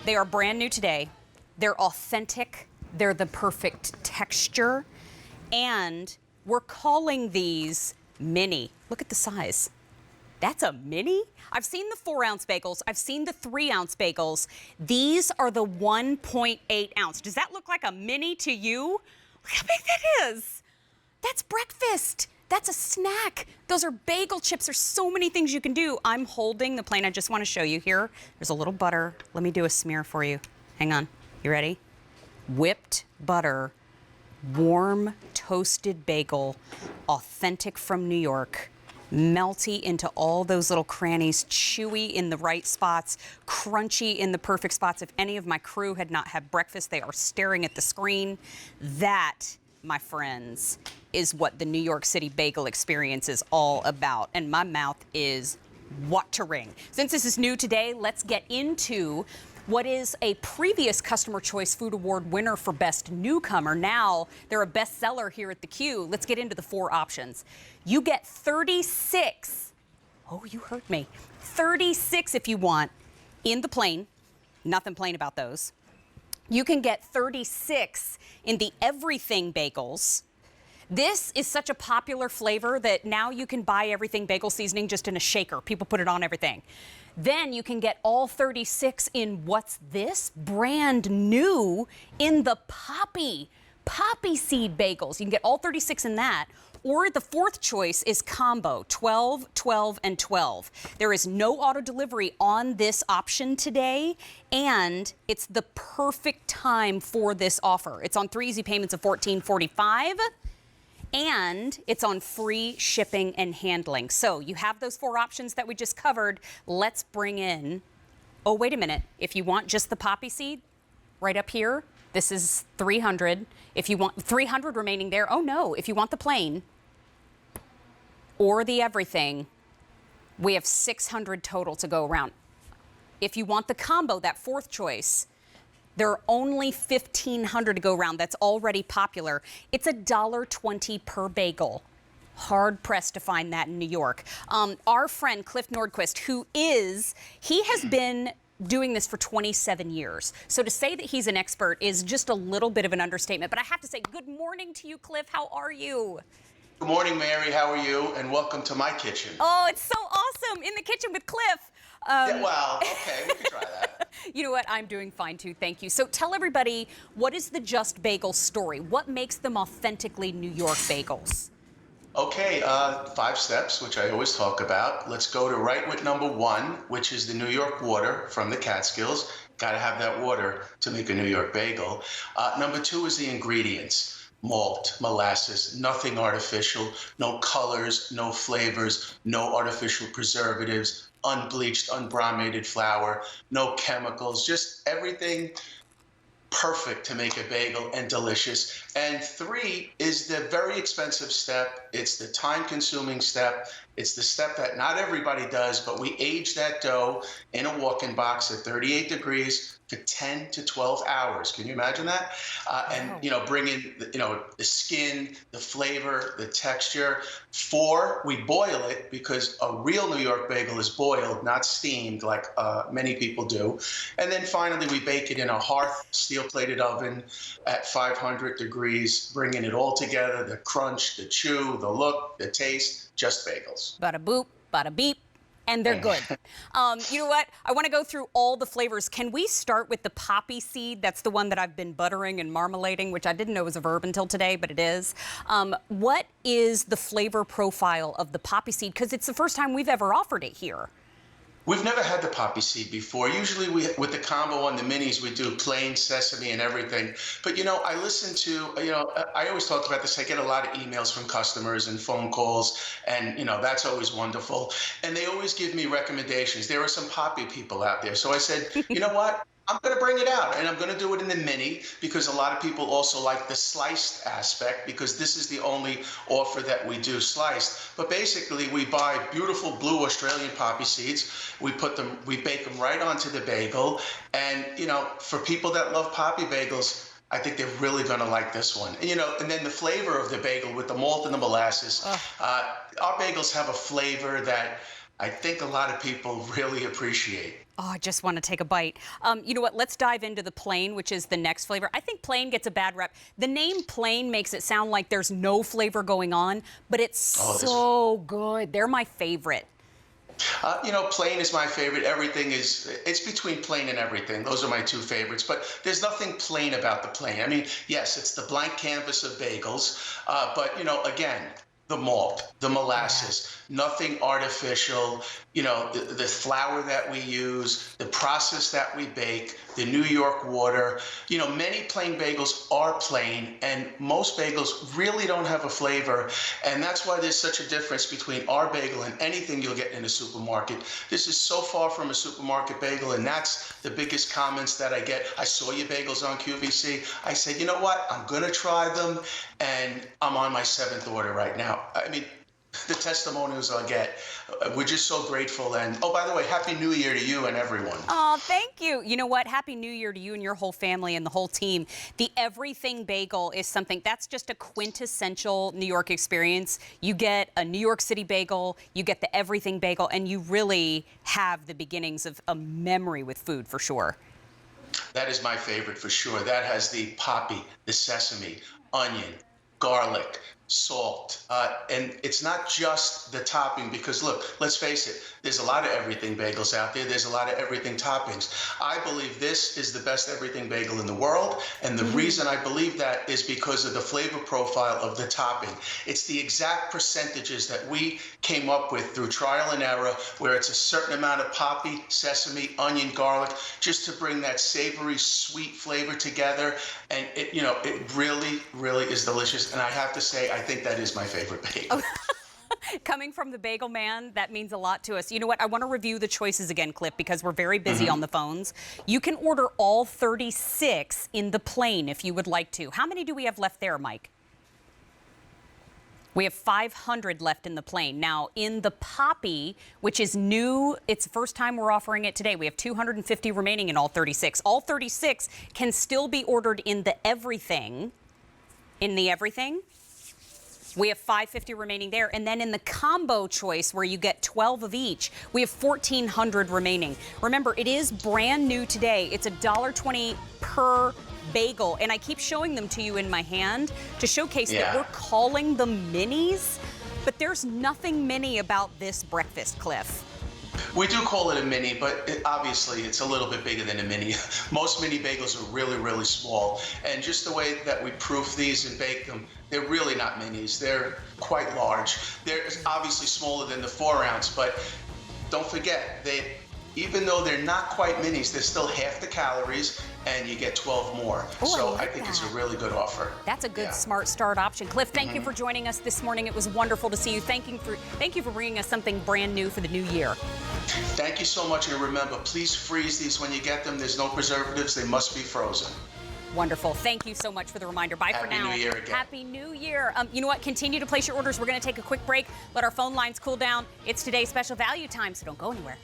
They are brand new today. They're authentic. They're the perfect texture. And we're calling these mini. Look at the size. That's a mini? I've seen the 4-ounce bagels. I've seen the 3-ounce bagels. These are the 1.8 ounce. Does that look like a mini to you? Look how big that is. That's breakfast. That's a snack. Those are bagel chips. There's so many things you can do. I'm holding the plane. I just want to show you here. There's a little butter. Let me do a smear for you. Hang on. You ready? Whipped butter, warm toasted bagel, authentic from New York. Melty into all those little crannies, chewy in the right spots, crunchy in the perfect spots. If any of my crew had not had breakfast, they are staring at the screen. That, my friends, is what the New York City bagel experience is all about. And my mouth is watering. Since this is new today, let's get into what is a previous Customer Choice Food Award winner for Best Newcomer. Now they're a bestseller here at the Q. Let's get into the 4 options. You get 36. Oh, you heard me. 36 if you want in the plain. Nothing plain about those. You can get 36 in the everything bagels. This is such a popular flavor that now you can buy everything bagel seasoning just in a shaker. People put it on everything. Then you can get all 36 in what's this? Brand new in the poppy seed bagels. You can get all 36 in that. Or the 4th choice is combo, 12, 12, and 12. There is no auto delivery on this option today, and it's the perfect time for this offer. It's on 3 easy payments of $14.45. And it's on free shipping and handling. So you have those 4 options that we just covered. Let's bring in, oh, wait a minute. If you want just the poppy seed, right up here, this is 300. If you want 300 remaining there, oh no. If you want the plain or the everything, we have 600 total to go around. If you want the combo, that 4th choice, there are only 1,500 to go around. That's already popular. It's $1.20 per bagel. Hard pressed to find that in New York. Our friend Cliff Nordquist, he has been doing this for 27 years. So to say that he's an expert is just a little bit of an understatement. But I have to say, good morning to you, Cliff. How are you? Good morning, Mary. How are you? And welcome to my kitchen. Oh, it's so awesome. In the kitchen with Cliff. Yeah, well, okay, we can try that. You know what? I'm doing fine, too. Thank you. So tell everybody, what is the Just Bagels story? What makes them authentically New York bagels? Okay, 5 steps, which I always talk about. Let's go to right with number 1, which is the New York water from the Catskills. Got to have that water to make a New York bagel. Number 2 is the ingredients. Malt, molasses, nothing artificial, no colors, no flavors, no artificial preservatives, unbleached, unbrominated flour, no chemicals, just everything perfect to make a bagel and delicious. And 3 is the very expensive step. It's the time-consuming step. It's the step that not everybody does, but we age that dough in a walk-in box at 38 degrees for 10 to 12 hours. Can you imagine that? And, bring in, the skin, the flavor, the texture. 4, we boil it because a real New York bagel is boiled, not steamed like many people do. And then finally, we bake it in a hearth, steel-plated oven at 500 degrees, bringing it all together, the crunch, the chew, the look, the taste. Just bagels. Bada boop, bada beep, and they're good. You know what? I want to go through all the flavors. Can we start with the poppy seed? That's the one that I've been buttering and marmalading, which I didn't know was a verb until today, but it is. What is the flavor profile of the poppy seed? Because it's the first time we've ever offered it here. We've never had the poppy seed before. Usually with the combo on the minis, we do plain sesame and everything. But, I listen to, I always talk about this. I get a lot of emails from customers and phone calls, and, that's always wonderful. And they always give me recommendations. There are some poppy people out there. So I said, you know what? I'm going to bring it out, and I'm going to do it in the mini because a lot of people also like the sliced aspect because this is the only offer that we do sliced. But basically, we buy beautiful blue Australian poppy seeds. We bake them right onto the bagel. And, for people that love poppy bagels, I think they're really going to like this one. And then the flavor of the bagel with the malt and the molasses. Our bagels have a flavor that I think a lot of people really appreciate. Oh, I just want to take a bite. You know what? Let's dive into the plain, which is the next flavor. I think plain gets a bad rep. The name plain makes it sound like there's no flavor going on, but it's so good. They're my favorite. You know, plain is my favorite. Everything is, it's between plain and everything. Those are my two favorites, but there's nothing plain about the plain. I mean, yes, it's the blank canvas of bagels, but, you know, again, the malt, the molasses, nothing artificial, you know, the flour that we use, the process that we bake, the New York water. You know, many plain bagels are plain, and most bagels really don't have a flavor. And that's why there's such a difference between our bagel and anything you'll get in a supermarket. This is so far from a supermarket bagel, and that's the biggest comments that I get. I saw your bagels on QVC. I said, you know what? I'm going to try them, and I'm on my 7th order right now. I mean, the testimonials I get, we're just so grateful. And oh, by the way, Happy New Year to you and everyone. Oh, thank you. You know what? Happy New Year to you and your whole family and the whole team. The everything bagel is something that's just a quintessential New York experience. You get a New York City bagel, you get the everything bagel, and you really have the beginnings of a memory with food for sure. That is my favorite for sure. That has the poppy, the sesame, onion, garlic, salt, and it's not just the topping, because look, let's face it, there's a lot of everything bagels out there. There's a lot of everything toppings. I believe this is the best everything bagel in the world, and the reason I believe that is because of the flavor profile of the topping. It's the exact percentages that we came up with through trial and error, where it's a certain amount of poppy, sesame, onion, garlic, just to bring that savory, sweet flavor together. And it, you know, it really, really is delicious. And I have to say, I think that is my favorite bagel. Coming from the bagel man, that means a lot to us. You know what? I want to review the choices again, Cliff, because we're very busy on the phones. You can order all 36 in the plain if you would like to. How many do we have left there, Mike? We have 500 left in the plain. Now, in the poppy, which is new, it's the first time we're offering it today. We have 250 remaining in all 36. All 36 can still be ordered in the everything. In the everything, we have 550 remaining there. And then in the combo choice, where you get 12 of each, we have 1,400 remaining. Remember, it is brand new today. It's $1.20 per bagel. And I keep showing them to you in my hand to showcase that we're calling them minis, but there's nothing mini about this breakfast, Cliff. We do call it a mini, but obviously it's a little bit bigger than a mini. Most mini bagels are really, really small. And just the way that we proof these and bake them, they're really not minis. They're quite large. They're obviously smaller than the 4-ounce, but don't forget, even though they're not quite minis, they're still half the calories, and you get 12 more. So I think it's a really good offer. That's a good smart start option. Cliff, thank you for joining us this morning. It was wonderful to see you. Thank you for bringing us something brand new for the new year. Thank you so much. And remember, please freeze these when you get them. There's no preservatives. They must be frozen. Wonderful. Thank you so much for the reminder. Bye for now. Happy New Year again. Happy New Year. You know what? Continue to place your orders. We're going to take a quick break. Let our phone lines cool down. It's today's special value time, so don't go anywhere.